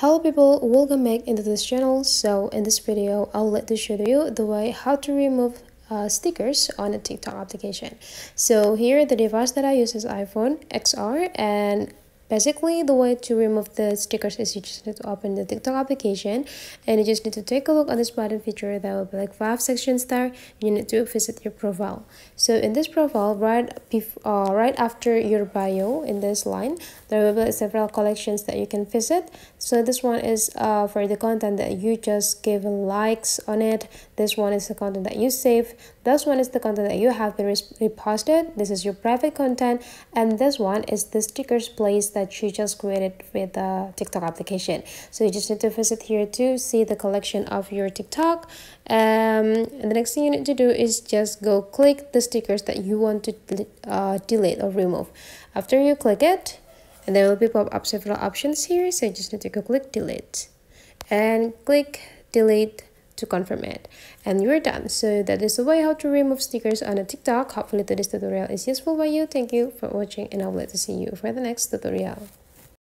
Hello people, welcome back into this channel. So in this video, I'll let to show you the way how to remove stickers on a TikTok application. So here the device that I use is iPhone XR, and basically the way to remove the stickers is you just need to open the TikTok application and you just need to take a look on this button feature. There will be like 5 sections there. You need to visit your profile. So in this profile, right after your bio in this line, there will be several collections that you can visit. So this one is for the content that you just give likes on it. This one is the content that you save. This one is the content that you have been reposted. This is your private content, and this one is the stickers place that you just created with the TikTok application. So you just need to visit here to see the collection of your TikTok. And the next thing you need to do is just go click the stickers that you want to delete or remove. After you click it, and there will be pop up several options here, so you just need to go click delete and click delete to confirm it, and you're done. So that is the way how to remove stickers on a TikTok. Hopefully today's tutorial is useful by you. Thank you for watching, and I'll let to see you for the next tutorial.